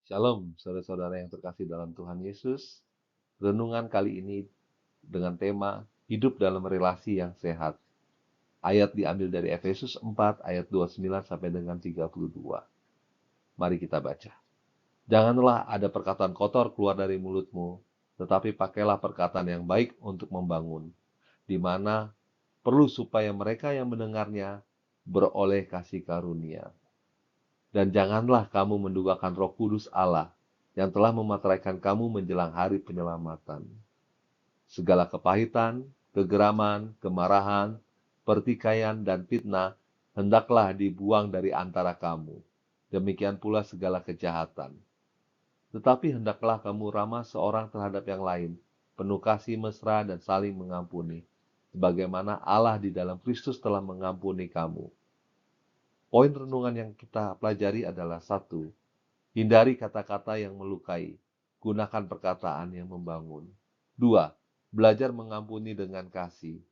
Shalom, saudara-saudara yang terkasih dalam Tuhan Yesus. Renungan kali ini dengan tema hidup dalam relasi yang sehat. Ayat diambil dari Efesus 4 ayat 29 sampai dengan 32. Mari kita baca. Janganlah ada perkataan kotor keluar dari mulutmu, tetapi pakailah perkataan yang baik untuk membangun, di mana perlu supaya mereka yang mendengarnya beroleh kasih karunia. Dan janganlah kamu mendugakan Roh Kudus Allah yang telah memateraikan kamu menjelang hari penyelamatan. Segala kepahitan, kegeraman, kemarahan, pertikaian, dan fitnah hendaklah dibuang dari antara kamu. Demikian pula segala kejahatan. Tetapi hendaklah kamu ramah seorang terhadap yang lain, penuh kasih mesra dan saling mengampuni, sebagaimana Allah di dalam Kristus telah mengampuni kamu. Poin renungan yang kita pelajari adalah 1. Hindari kata-kata yang melukai. Gunakan perkataan yang membangun. 2. Belajar mengampuni dengan kasih.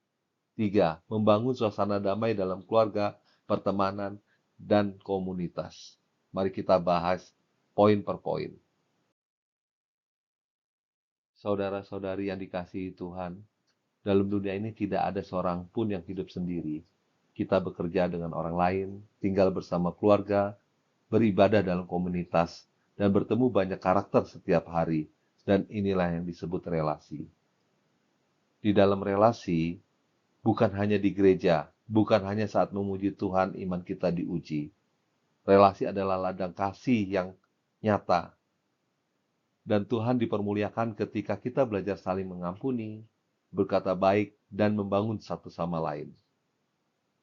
3. Membangun suasana damai dalam keluarga, pertemanan, dan komunitas. Mari kita bahas poin per poin. Saudara-saudari yang dikasihi Tuhan, dalam dunia ini tidak ada seorang pun yang hidup sendiri. Kita bekerja dengan orang lain, tinggal bersama keluarga, beribadah dalam komunitas, dan bertemu banyak karakter setiap hari, dan inilah yang disebut relasi. Di dalam relasi, bukan hanya di gereja, bukan hanya saat memuji Tuhan iman kita diuji. Relasi adalah ladang kasih yang nyata, dan Tuhan dipermuliakan ketika kita belajar saling mengampuni, berkata baik, dan membangun satu sama lain.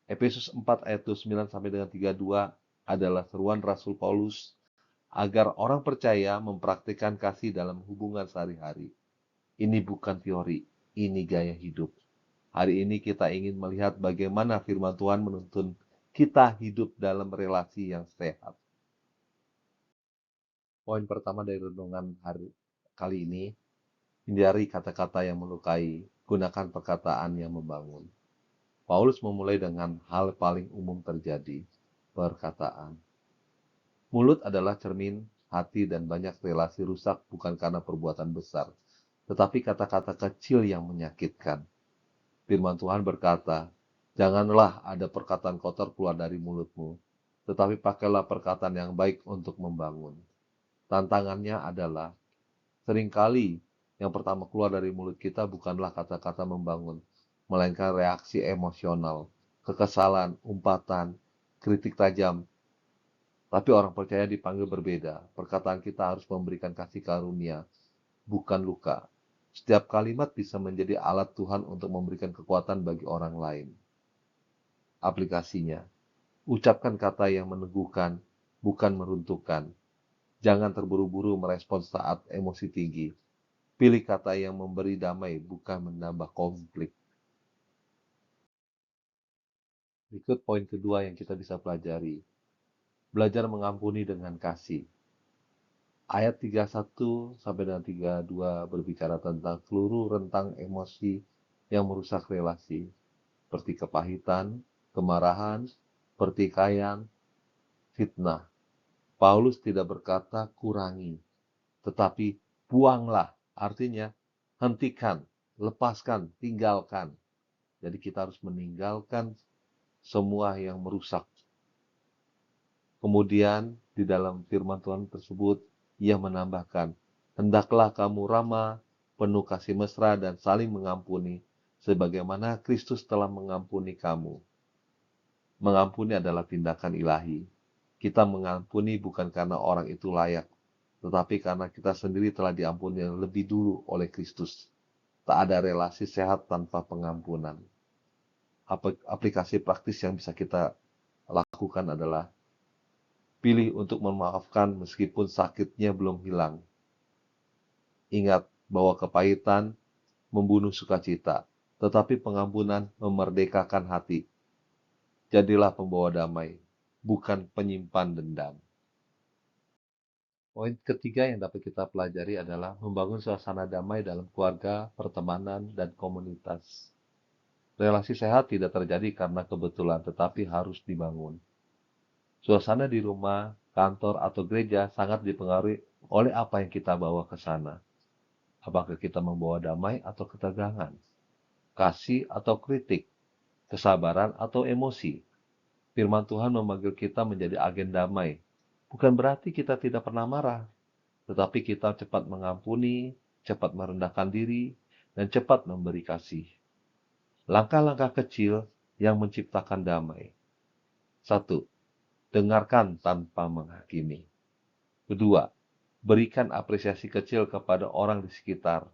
Efesus 4 ayat 29 sampai dengan 32 adalah seruan Rasul Paulus agar orang percaya mempraktikkan kasih dalam hubungan sehari-hari. Ini bukan teori, ini gaya hidup. Hari ini kita ingin melihat bagaimana firman Tuhan menuntun kita hidup dalam relasi yang sehat. Poin pertama dari renungan hari kali ini, hindari kata-kata yang melukai, gunakan perkataan yang membangun. Paulus memulai dengan hal paling umum terjadi, perkataan. Mulut adalah cermin hati dan banyak relasi rusak bukan karena perbuatan besar, tetapi kata-kata kecil yang menyakitkan. Firman Tuhan berkata, janganlah ada perkataan kotor keluar dari mulutmu, tetapi pakailah perkataan yang baik untuk membangun. Tantangannya adalah, seringkali yang pertama keluar dari mulut kita bukanlah kata-kata membangun, melainkan reaksi emosional, kekesalan, umpatan, kritik tajam. Tapi orang percaya dipanggil berbeda. Perkataan kita harus memberikan kasih karunia, bukan luka. Setiap kalimat bisa menjadi alat Tuhan untuk memberikan kekuatan bagi orang lain. Aplikasinya, ucapkan kata yang meneguhkan, bukan meruntuhkan. Jangan terburu-buru merespons saat emosi tinggi. Pilih kata yang memberi damai, bukan menambah konflik. Berikut poin kedua yang kita bisa pelajari. Belajar mengampuni dengan kasih. Ayat 31 sampai dengan 32 berbicara tentang seluruh rentang emosi yang merusak relasi, seperti kepahitan, kemarahan, pertikaian, fitnah. Paulus tidak berkata kurangi, tetapi buanglah, artinya hentikan, lepaskan, tinggalkan. Jadi kita harus meninggalkan semua yang merusak. Kemudian di dalam firman Tuhan tersebut, ia menambahkan, hendaklah kamu ramah, penuh kasih mesra dan saling mengampuni, sebagaimana Kristus telah mengampuni kamu. Mengampuni adalah tindakan ilahi. Kita mengampuni bukan karena orang itu layak, tetapi karena kita sendiri telah diampuni lebih dulu oleh Kristus. Tak ada relasi sehat tanpa pengampunan. Aplikasi praktis yang bisa kita lakukan adalah pilih untuk memaafkan meskipun sakitnya belum hilang. Ingat bahwa kepahitan membunuh sukacita, tetapi pengampunan memerdekakan hati. Jadilah pembawa damai, bukan penyimpan dendam. Poin ketiga yang dapat kita pelajari adalah membangun suasana damai dalam keluarga, pertemanan, dan komunitas. Relasi sehat tidak terjadi karena kebetulan, tetapi harus dibangun. Suasana di rumah, kantor, atau gereja sangat dipengaruhi oleh apa yang kita bawa ke sana. Apakah kita membawa damai atau ketegangan, kasih atau kritik, kesabaran atau emosi. Firman Tuhan memanggil kita menjadi agen damai. Bukan berarti kita tidak pernah marah, tetapi kita cepat mengampuni, cepat merendahkan diri, dan cepat memberi kasih. Langkah-langkah kecil yang menciptakan damai. 1. Dengarkan tanpa menghakimi. Kedua, berikan apresiasi kecil kepada orang di sekitar.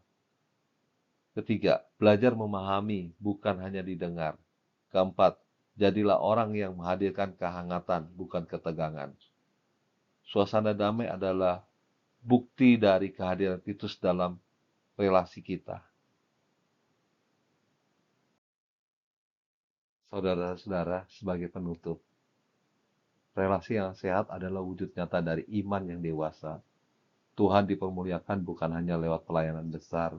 Ketiga, belajar memahami, bukan hanya didengar. Keempat, jadilah orang yang menghadirkan kehangatan, bukan ketegangan. Suasana damai adalah bukti dari kehadiran Kristus dalam relasi kita. Saudara-saudara, sebagai penutup, relasi yang sehat adalah wujud nyata dari iman yang dewasa. Tuhan dipermuliakan bukan hanya lewat pelayanan besar,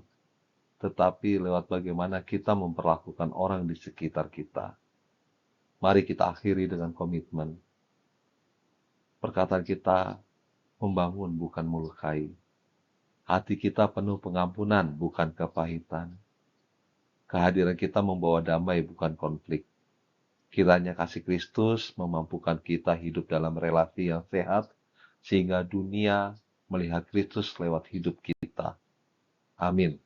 tetapi lewat bagaimana kita memperlakukan orang di sekitar kita. Mari kita akhiri dengan komitmen. Perkataan kita membangun bukan melukai. Hati kita penuh pengampunan bukan kepahitan. Kehadiran kita membawa damai bukan konflik. Kiranya kasih Kristus memampukan kita hidup dalam relasi yang sehat, sehingga dunia melihat Kristus lewat hidup kita. Amin.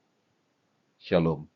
Shalom.